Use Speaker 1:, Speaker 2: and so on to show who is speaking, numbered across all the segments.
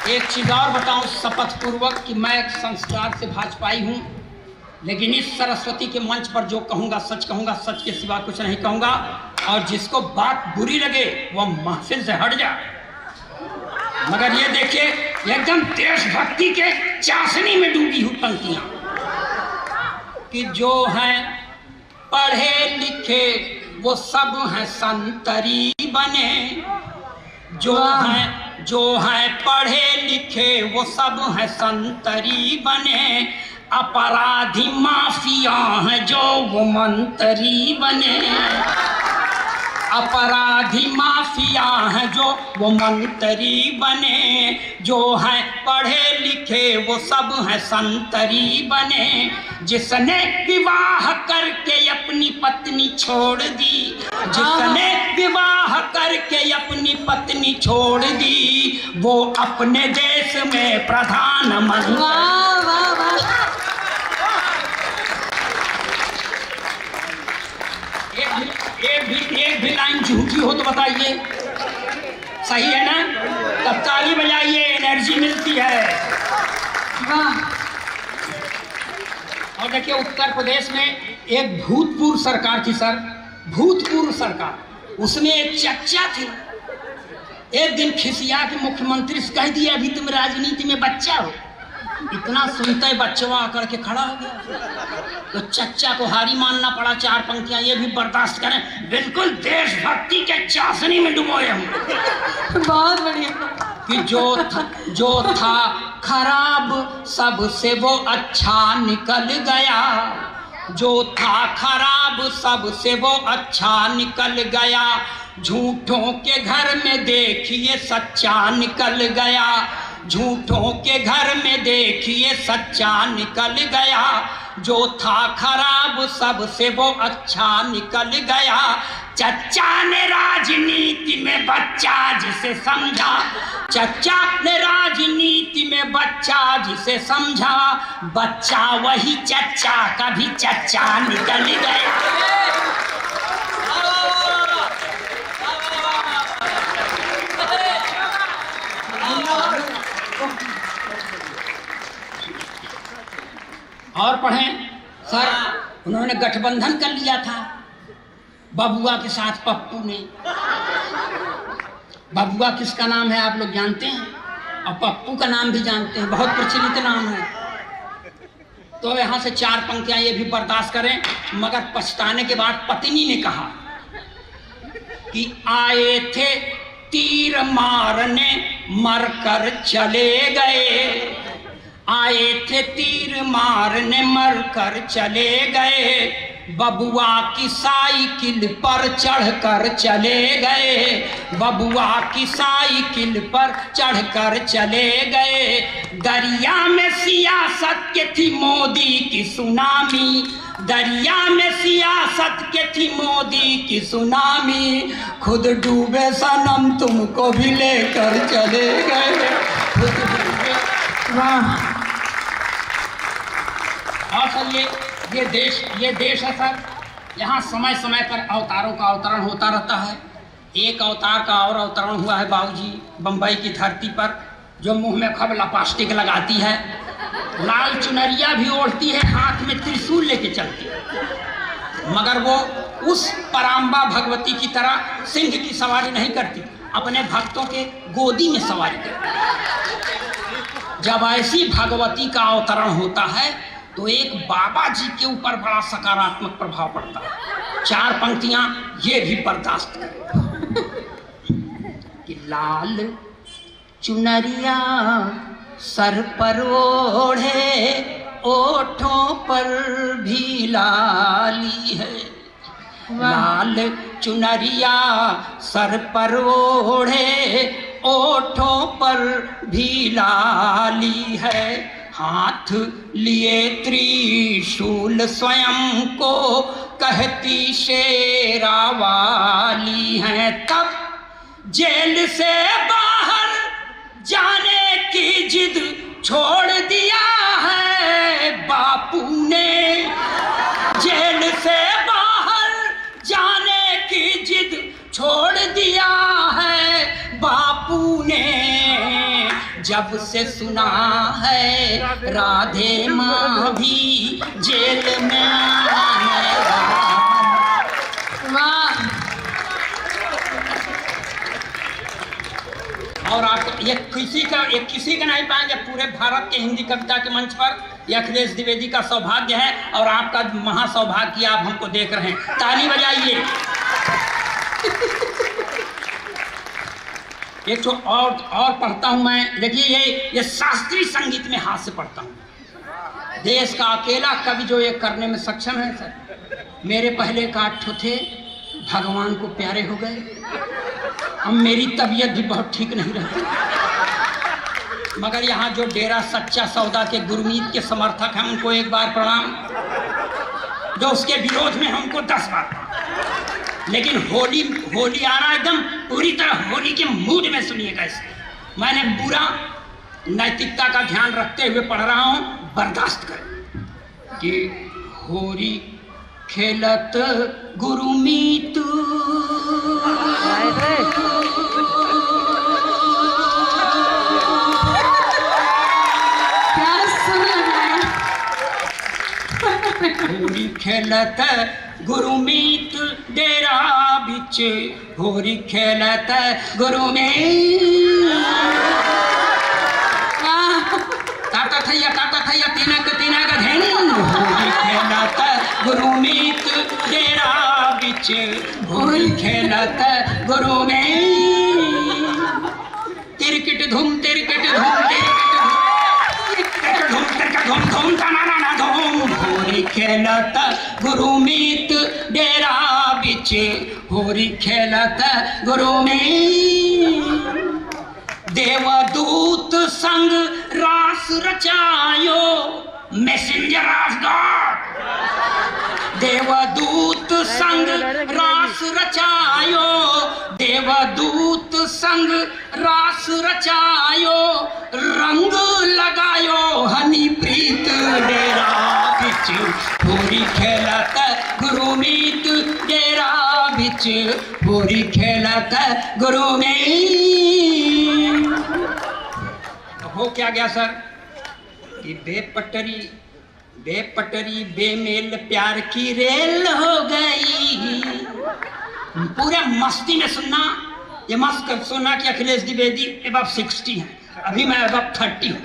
Speaker 1: एक चीज और बताऊं शपथ पूर्वक कि मैं एक संस्कार से भाजपाई हूं, लेकिन इस सरस्वती के मंच पर जो कहूंगा, सच के सिवा कुछ नहीं कहूंगा। और जिसको बात बुरी लगे वह महफिल से हट जाए। मगर ये देखिए, एकदम देशभक्ति के चाशनी में डूबी हुई पंक्तियां कि जो हैं पढ़े लिखे वो सब हैं संतरी बने, जो हैं पढ़े लिखे वो सब हैं संतरी बने, अपराधी माफिया हैं जो वो मंत्री बने, अपराधी माफिया हैं जो वो मंत्री बने, जो हैं पढ़े लिखे वो सब हैं संतरी बने, जिसने विवाह करके अपनी पत्नी छोड़ दी, जिसने विवाह करके अपनी पत्नी छोड़ दी, वो अपने देश में प्रधानमंत्री। एक भी लाइन झूठी हो तो बताइए, सही है ना? तब ताली बजाइए, एनर्जी मिलती है। और देखिए, उत्तर प्रदेश में एक भूतपूर्व सरकार थी सर, भूतपूर्व सरकार, उसमें एक चच्चा थे। एक दिन खिसिया के मुख्यमंत्री से कह दिया अभी तुम राजनीति में बच्चा हो। इतना सुनते बच्चवा आकर के खड़ा हो गया, तो चच्चा को हारी मानना पड़ा। 4 पंक्तियां ये भी बर्दाश्त करें, बिल्कुल देशभक्ति के चाशनी में डुबोए हम।
Speaker 2: बहुत बढ़िया।
Speaker 1: कि जो था खराब सबसे वो अच्छा निकल गया, जो था खराब सबसे वो अच्छा निकल गया, झूठों के घर में देखिए सच्चा निकल गया, झूठों के घर में देखिए सच्चा निकल गया, जो था खराब सबसे वो अच्छा निकल गया, चच्चा ने राजनीति में बच्चा जिसे समझा, चच्चा ने राजनीति में बच्चा जिसे समझा, बच्चा वही चच्चा कभी चच्चा निकल गया। और पढ़ें सर, उन्होंने गठबंधन कर लिया था बबुआ के साथ पप्पू ने। बबुआ किसका नाम है आप लोग जानते हैं, और पप्पू का नाम भी जानते हैं, बहुत प्रचलित नाम है। तो यहाँ से 4 पंक्तियां ये भी बर्दाश्त करें। मगर पछताने के बाद पत्नी ने कहा कि आए थे तीर मारने मरकर चले गए, आए थे तीर मारने मरकर चले गए, बबुआ की साइकिल पर चढ़कर चले गए, बबुआ की साइकिल पर चढ़कर चले गए, दरिया में सियासत के थी मोदी की सुनामी, दरिया में सियासत के थी मोदी की सुनामी, खुद डूबे सनम तुमको भी लेकर चले गए, खुद डूबे। वाह। और सर ये देश है सर, यहाँ समय समय पर अवतारों का अवतरण होता रहता है। एक अवतार का और अवतरण हुआ है बाबूजी बम्बई की धरती पर, जो मुंह में खूब लपास्टिक लगाती है, लाल चुनरिया भी ओढ़ती है, हाथ में त्रिशूल लेके चलती है, मगर वो उस पराम्बा भगवती की तरह सिंह की सवारी नहीं करती, अपने भक्तों के गोदी में सवारी करती। जब ऐसी भगवती का अवतरण होता है तो एक बाबा जी के ऊपर बड़ा सकारात्मक प्रभाव पड़ता है। 4 पंक्तियां ये भी बर्दाश्त करें कि लाल चुनरिया सर पर ओढ़े, ओठों पर भी लाली है, लाल चुनरिया सर पर ओढ़े, ओठों पर भी लाली है, हाथ लिए त्रिशूल स्वयं को कहती शेरा वाली है, तब जेल से बाहर जाने की जिद छोड़ दिया है बापू ने, जेल से बाहर जाने की जिद छोड़ दिया है बापू ने, जब से सुना है राधे माँ भी जेल में आएगा।
Speaker 2: वाह।
Speaker 1: और आप ये किसी का नहीं पाएंगे पूरे भारत के हिंदी कविता के मंच पर। यह अखिलेश द्विवेदी का सौभाग्य है और आपका महासौभाग्य, आप हमको देख रहे हैं, ताली बजाइए। एक तो और पढ़ता हूं मैं, देखिए ये शास्त्रीय संगीत में हाथ से पढ़ता हूं। देश का अकेला कवि जो ये करने में सक्षम है सर। मेरे पहले काठ थे, भगवान को प्यारे हो गए। अब मेरी तबीयत भी बहुत ठीक नहीं रहती, मगर यहाँ जो डेरा सच्चा सौदा के गुरमीत के समर्थक हैं उनको एक बार प्रणाम, जो उसके विरोध में है उनको 10 बार। लेकिन होली आ रहा एकदम पूरी तरह होली के मूड में सुनिएगा इसे। मैंने पूरा नैतिकता का ध्यान रखते हुए पढ़ रहा हूँ, बर्दाश्त करें कि होली खेलत गुरुमीत होली खेलत गुरुमीत डेरा बिच होली खेलत गुरुमीत। काटा थैया तीना का धेन होली खेलत गुरुमीत डेरा बिच होली खेलत गुरुमीत। तिरकिट धूम धूम तनाना धूम होली खेलत गुरुमीत डेरा बिच होली खेलत गुरुमीत। देवदूत संग रास रचायो मैसेंजर ऑफ गॉड। देवदूत संग रास रचायो, देवदूत संग रास रचायो, रंग लगायो हनी प्रीत डेरा बिच होली खेलत गुरुमीत डेरा बिच होली खेलत गुरुमीत। हो क्या गया सर कि बेपटरी बेमेल प्यार की रेल हो गई। पूरे मस्ती में सुनना, ये मस्त सुनना कि अखिलेश द्विवेदी अब 60 है, अभी मैं अब 30 हूँ।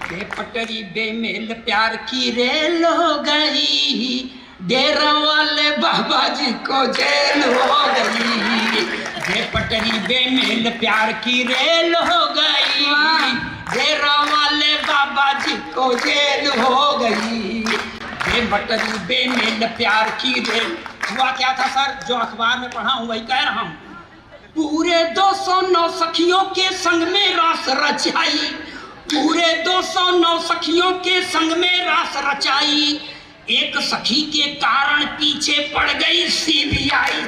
Speaker 1: बेपटरी बेमेल प्यार की रेल हो गई, डेरा वाले बाबा जी को जेल हो गई। बेपटरी बेमेल प्यार की रेल हो गई, डेरा वाले बाबा जी को जेल हो गई। बेपटरी बेमेल प्यार की रेल। हुआ क्या था सर, जो अखबार में पढ़ा हूँ वही कह रहा हूँ। पूरे 209 सखियों के संग में रास रचाई, पूरे 209 सखियों के संग में रास रचाई। एक सखी के कारण पीछे पड़ गई सीबीआई।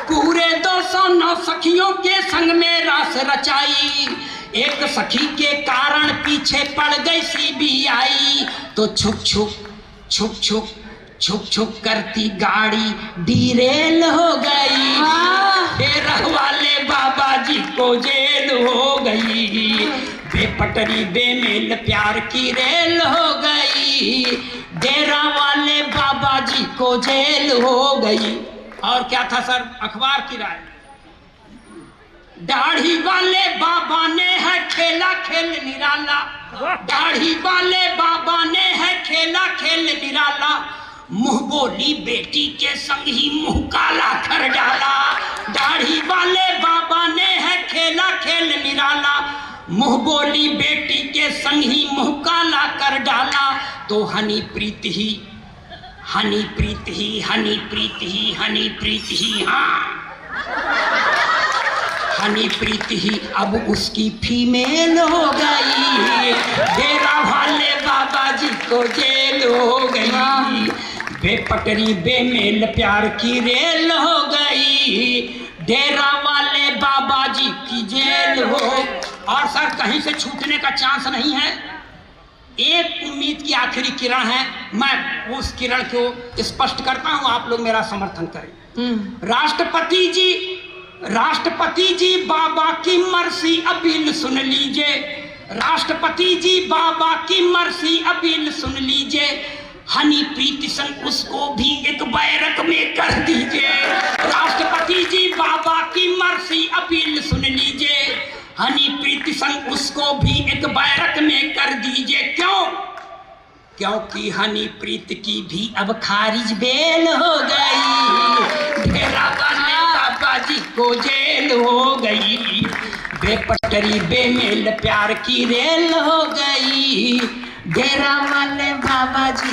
Speaker 1: पूरे 209 सखियों के संग में रास रचाई, एक सखी के कारण पीछे पड़ गई सीबीआई। तो छुक छुक करती गाड़ी डीरेल हो गई, डेरा वाले बाबा जी को जेल हो गई। बेपटरी बेमेल प्यार की रेल हो गई, डेरा वाले बाबा जी को जेल हो गई। और क्या था सर अखबार की राय, दाढ़ी वाले बाबा ने है खेला खेल निराला, दाढ़ी वाले बाबा ने है खेला खेल निराला। मुंह बोली बेटी के संग ही मुंह काला कर डाला, दाढ़ी वाले बाबा ने है खेला खेल निराला। मुंह बोली बेटी के संग ही मुंह काला कर डाला। तो हनी प्रीत ही हनी प्रीत ही हनी प्रीत ही हनी प्रीत ही, हाँ हनी प्रीत ही अब उसकी फीमेल हो गई, डेरा वाले बाबा जी को जेल हो गई। बेपटरी बेमेल प्यार की रेल हो गई, डेरा वाले बाबा जी की जेल हो। और सर कहीं से छूटने का चांस नहीं है, एक उम्मीद की आखिरी किरण है, मैं उस किरण को स्पष्ट करता हूं, आप लोग मेरा समर्थन करें। राष्ट्रपति जी राष्ट्रपति जी बाबा की मर्सी अपील सुन लीजिए, राष्ट्रपति जी बाबा की मर्सी अपील सुन लीजिए, हनीप्रीत संग उसको भी एक बैरक में कर दीजिए। राष्ट्रपति जी बाबा की मर्सी अपील सुन लीजिए, हनीप्रीत संग उसको भी एक बैरक में कर दीजिए। क्यों? क्योंकि हनीप्रीत की भी अब खारिज बेल हो गई, डेरा वाले बाबा जी को जेल हो गई, बेपटरी बेमेल प्यार की रेल हो गई, डेरा वाले बाबा जी।